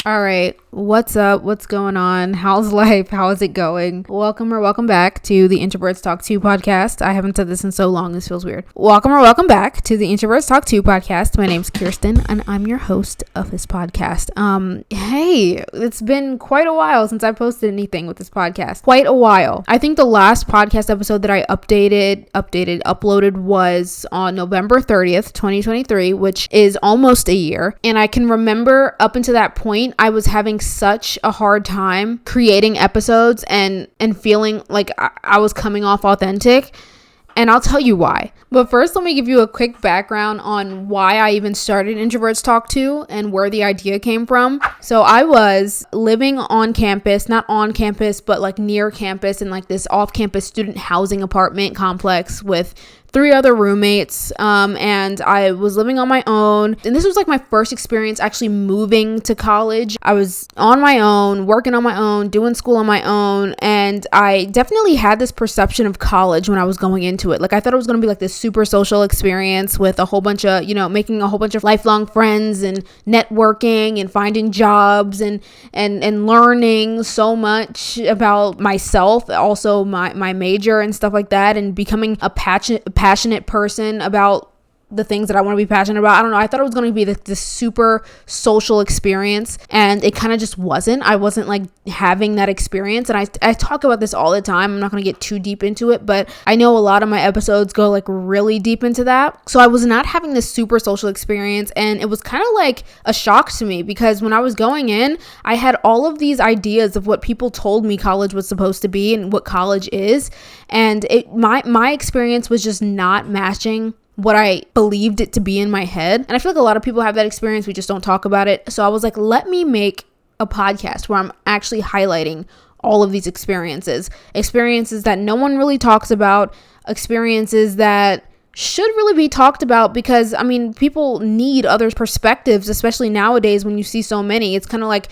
All right, what's up? What's going on? How's life? How is it going? Welcome back to the Introverts Talk Too podcast. I haven't said this in so long, this feels weird. Welcome back to the Introverts Talk Too podcast. My name's Kirsten, and I'm your host of this podcast. Hey, it's been quite a while since I posted anything with this podcast. Quite a while. I think the last podcast episode that I uploaded was on November 30th, 2023, which is almost a year. And I can remember up until that point, I was having such a hard time creating episodes and feeling like I was coming off authentic. And I'll tell you why. But first, let me give you a quick background on why I even started Introverts Talk Too and where the idea came from. So I was living on campus, not on campus, but like near campus in like this off-campus student housing apartment complex with 3 other roommates, and I was living on my own, and this was like my first experience actually moving to college. I was on my own, working on my own, doing school on my own, and I definitely had this perception of college when I was going into it. Like, I thought it was going to be like this super social experience with a whole bunch of, making a whole bunch of lifelong friends and networking and finding jobs and learning so much about myself, also my major and stuff like that, and becoming a passionate person about the things that I want to be passionate about. I don't know. I thought it was going to be this super social experience, and it kind of just wasn't. I wasn't like having that experience, and I talk about this all the time. I'm not going to get too deep into it, but I know a lot of my episodes go like really deep into that. So I was not having this super social experience, and it was kind of like a shock to me because when I was going in, I had all of these ideas of what people told me college was supposed to be and what college is, and my experience was just not matching what I believed it to be in my head. And I feel like a lot of people have that experience. We just don't talk about it. So I was like, let me make a podcast where I'm actually highlighting all of these experiences that no one really talks about, experiences that should really be talked about because, I mean, people need other perspectives, especially nowadays when you see so many. It's kind of like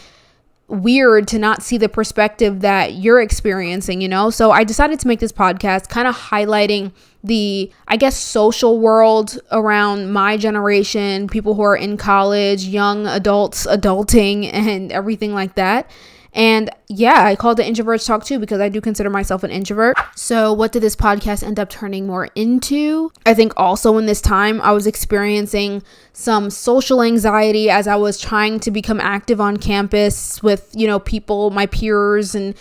weird to not see the perspective that you're experiencing, So I decided to make this podcast kind of highlighting the, I guess, social world around my generation, people who are in college, young adults, adulting, and everything like that. And yeah, I called it Introverts Talk Too because I do consider myself an introvert. So what did this podcast end up turning more into? I think also in this time, I was experiencing some social anxiety as I was trying to become active on campus with, people, my peers, and,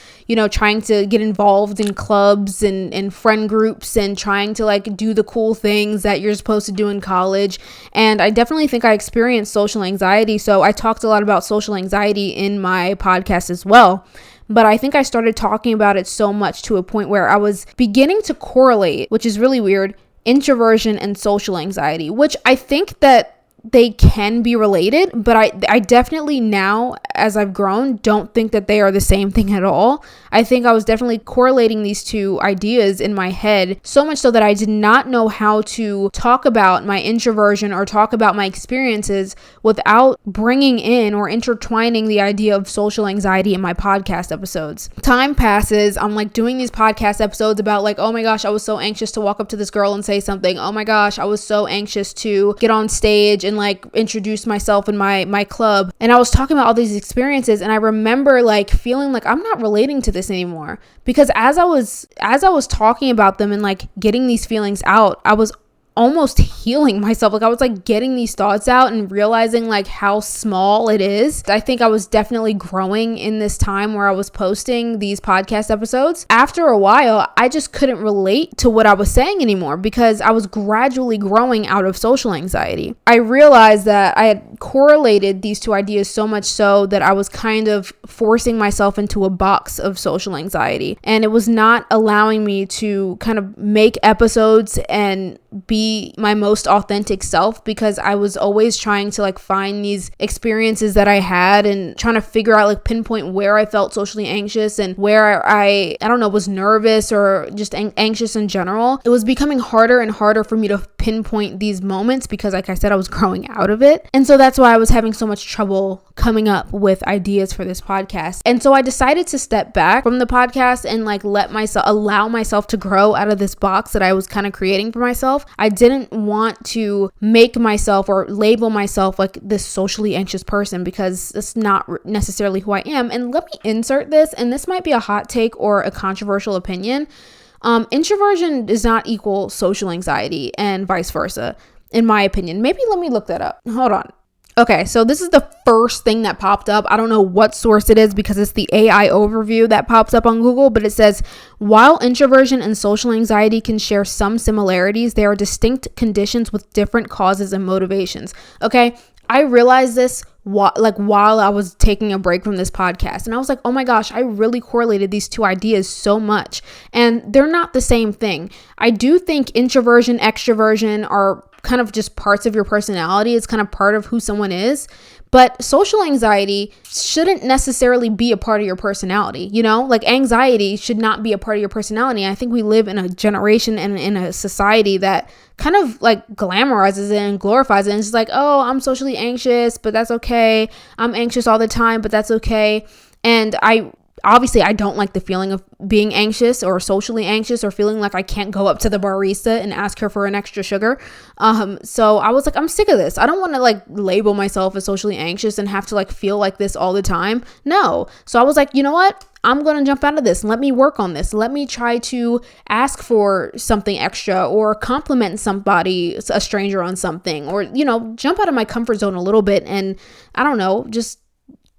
trying to get involved in clubs and friend groups and trying to like do the cool things that you're supposed to do in college. And I definitely think I experienced social anxiety. So I talked a lot about social anxiety in my podcast as well. But I think I started talking about it so much to a point where I was beginning to correlate, which is really weird, introversion and social anxiety, which I think that they can be related, but I definitely now, as I've grown, don't think that they are the same thing at all. I think I was definitely correlating these two ideas in my head, so much so that I did not know how to talk about my introversion or talk about my experiences without bringing in or intertwining the idea of social anxiety in my podcast episodes. Time passes, I'm like doing these podcast episodes about like, oh my gosh, I was so anxious to walk up to this girl and say something. Oh my gosh, I was so anxious to get on stage and like introduce myself in my club. And I was talking about all these experiences, and I remember like feeling like I'm not relating to this anymore because as I was talking about them and like getting these feelings out, I was almost healing myself. Like I was like getting these thoughts out and realizing like how small it is. I think I was definitely growing in this time where I was posting these podcast episodes. After a while, I just couldn't relate to what I was saying anymore because I was gradually growing out of social anxiety. I realized that I had correlated these two ideas so much so that I was kind of forcing myself into a box of social anxiety, and it was not allowing me to kind of make episodes and be my most authentic self because I was always trying to like find these experiences that I had and trying to figure out like pinpoint where I felt socially anxious and where I don't know, was nervous or just anxious in general. It was becoming harder and harder for me to pinpoint these moments because like I said, I was growing out of it. And so that's why I was having so much trouble coming up with ideas for this podcast. And so I decided to step back from the podcast and like allow myself to grow out of this box that I was kind of creating for myself. myself. I didn't want to make myself or label myself like this socially anxious person, because it's not necessarily who I am. And let me insert this, and this might be a hot take or a controversial opinion. Introversion does not equal social anxiety and vice versa, in my opinion. Maybe let me look that up. Hold on. Okay, so this is the first thing that popped up. I don't know what source it is because it's the AI overview that pops up on Google, but it says, while introversion and social anxiety can share some similarities, they are distinct conditions with different causes and motivations. Okay, I realized this while I was taking a break from this podcast, and I was like, oh my gosh, I really correlated these two ideas so much, and they're not the same thing. I do think introversion, extroversion are kind of just parts of your personality. It's kind of part of who someone is. But social anxiety shouldn't necessarily be a part of your personality. You know, like anxiety should not be a part of your personality. I think we live in a generation and in a society that kind of like glamorizes it and glorifies it. And it's just like, oh, I'm socially anxious, but that's okay. I'm anxious all the time, but that's okay. And Obviously, I don't like the feeling of being anxious or socially anxious or feeling like I can't go up to the barista and ask her for an extra sugar. So I was like, I'm sick of this. I don't want to like label myself as socially anxious and have to like feel like this all the time. No. So I was like, you know what? I'm going to jump out of this. Let me work on this. Let me try to ask for something extra or compliment somebody, a stranger, on something, or, you know, jump out of my comfort zone a little bit and I don't know, just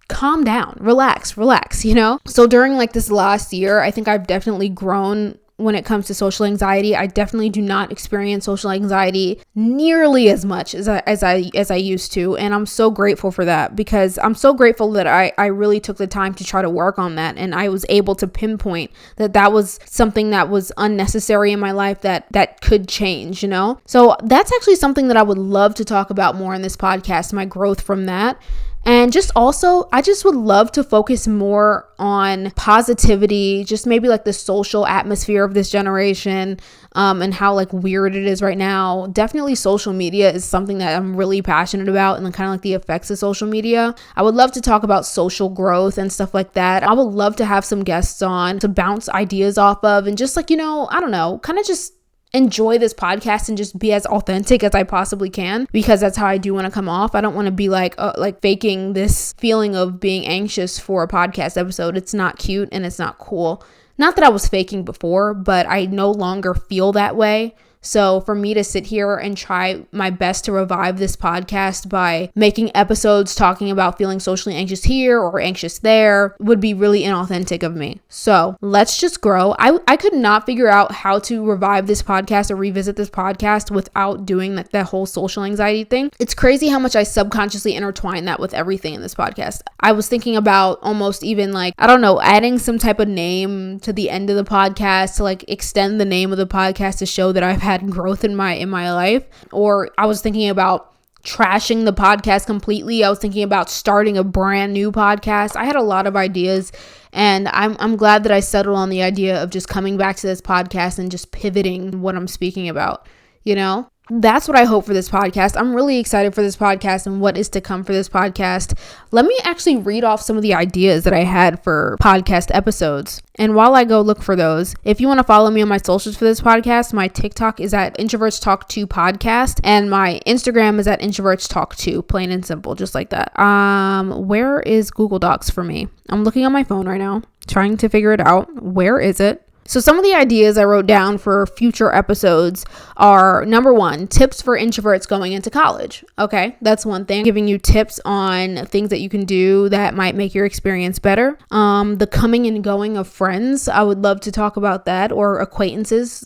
calm down, relax, you know? So during like this last year, I think I've definitely grown when it comes to social anxiety. I definitely do not experience social anxiety nearly as much as I used to. And I'm so grateful for that, because I'm so grateful that I really took the time to try to work on that. And I was able to pinpoint that was something that was unnecessary in my life that could change, you know? So that's actually something that I would love to talk about more in this podcast, my growth from that. And just also, I just would love to focus more on positivity, just maybe like the social atmosphere of this generation, and how like weird it is right now. Definitely social media is something that I'm really passionate about, and kind of like the effects of social media. I would love to talk about social growth and stuff like that. I would love to have some guests on to bounce ideas off of, and just like, you know, I don't know, kind of just enjoy this podcast and just be as authentic as I possibly can, because that's how I do want to come off. I don't want to be like faking this feeling of being anxious for a podcast episode. It's not cute and it's not cool. Not that I was faking before, but I no longer feel that way. So for me to sit here and try my best to revive this podcast by making episodes talking about feeling socially anxious here or anxious there would be really inauthentic of me. So let's just grow. I could not figure out how to revive this podcast or revisit this podcast without doing that whole social anxiety thing. It's crazy how much I subconsciously intertwine that with everything in this podcast. I was thinking about almost even like, I don't know, adding some type of name to the end of the podcast to like extend the name of the podcast to show that I've had growth in my life. Or I was thinking about trashing the podcast completely. I was thinking about starting a brand new podcast. I had a lot of ideas, and I'm glad that I settled on the idea of just coming back to this podcast and just pivoting what I'm speaking about, you know? That's what I hope for this podcast. I'm really excited for this podcast and what is to come for this podcast. Let me actually read off some of the ideas that I had for podcast episodes. And while I go look for those, if you want to follow me on my socials for this podcast, my TikTok is at Introverts Talk Too podcast, and my Instagram is at Introverts Talk Too, plain and simple, just like that. Where is Google Docs for me? I'm looking on my phone right now, trying to figure it out. Where is it? So some of the ideas I wrote down for future episodes are, number one, tips for introverts going into college. Okay, that's one thing. Giving you tips on things that you can do that might make your experience better. The coming and going of friends. I would love to talk about that, or acquaintances.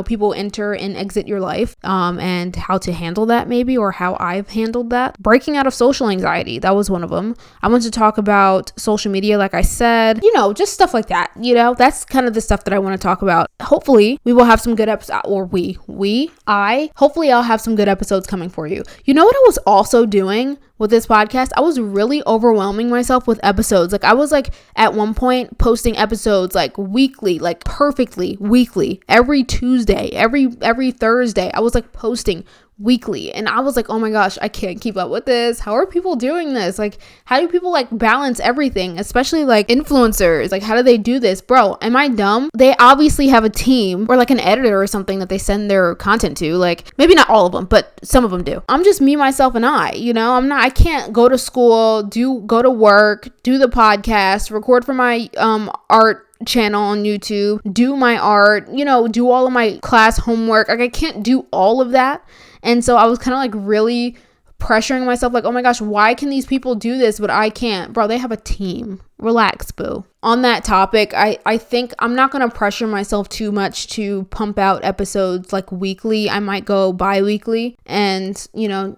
People enter and exit your life, and how to handle that maybe, or how I've handled that. Breaking out of social anxiety. That was one of them. I want to talk about social media, like I said, just stuff like that. That's kind of the stuff that I want to talk about. Hopefully we will have some good episodes, or hopefully I'll have some good episodes coming for you. You know what I was also doing with this podcast? I was really overwhelming myself with episodes. Like I was like at one point posting episodes like weekly, like perfectly weekly, every Tuesday, every Thursday. I was like posting weekly. And I was like, oh my gosh, I can't keep up with this. How are people doing this? Like, how do people like balance everything, especially like influencers? Like, how do they do this? Bro, am I dumb? They obviously have a team or like an editor or something that they send their content to. Like, maybe not all of them, but some of them do. I'm just me, myself, and I can't go to school, go to work, do the podcast, record for my art channel on YouTube, do my art, do all of my class homework. Like, I can't do all of that. And so I was kind of like really pressuring myself, like, oh my gosh, why can these people do this but I can't? Bro, they have a team. Relax, boo. On that topic, I think I'm not going to pressure myself too much to pump out episodes like weekly. I might go bi-weekly and,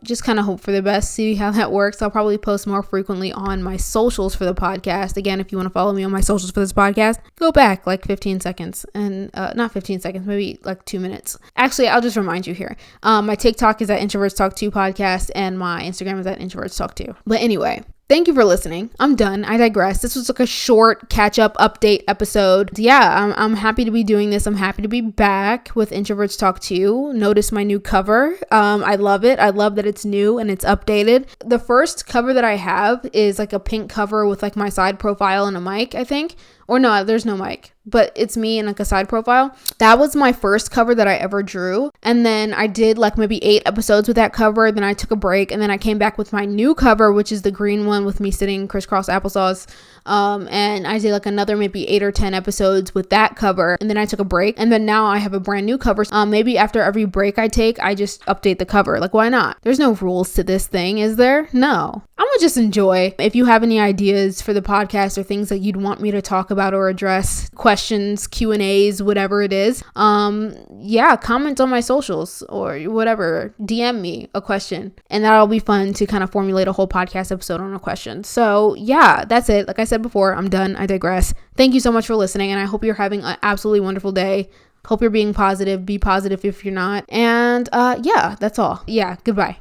just kind of hope for the best, see how that works. I'll probably post more frequently on my socials for the podcast. Again, if you want to follow me on my socials for this podcast, go back like 15 seconds and not 15 seconds, maybe like 2 minutes. Actually, I'll just remind you here. My TikTok is at Introverts Talk Too podcast and my Instagram is at Introverts Talk Too. But anyway, thank you for listening. I'm done. I digress. This was like a short catch-up update episode. Yeah, I'm happy to be doing this. I'm happy to be back with Introverts Talk Too. Notice my new cover. I love it. I love that it's new and it's updated. The first cover that I have is like a pink cover with like my side profile and a mic, I think. Or no, there's no mic, but it's me in like a side profile. That was my first cover that I ever drew. And then I did like maybe 8 episodes with that cover. Then I took a break and then I came back with my new cover, which is the green one with me sitting crisscross applesauce. And I did like another maybe 8 or 10 episodes with that cover. And then I took a break. And then now I have a brand new cover. Maybe after every break I take, I just update the cover. Like, why not? There's no rules to this thing, is there? No. I'm gonna just enjoy. If you have any ideas for the podcast or things that you'd want me to talk about or address, questions, Q&As, whatever it is, comment on my socials or whatever. DM me a question. And that'll be fun to kind of formulate a whole podcast episode on a question. So yeah, that's it. Like I said before, I'm done. I digress. Thank you so much for listening. And I hope you're having an absolutely wonderful day. Hope you're being positive. Be positive if you're not. And that's all. Yeah, goodbye.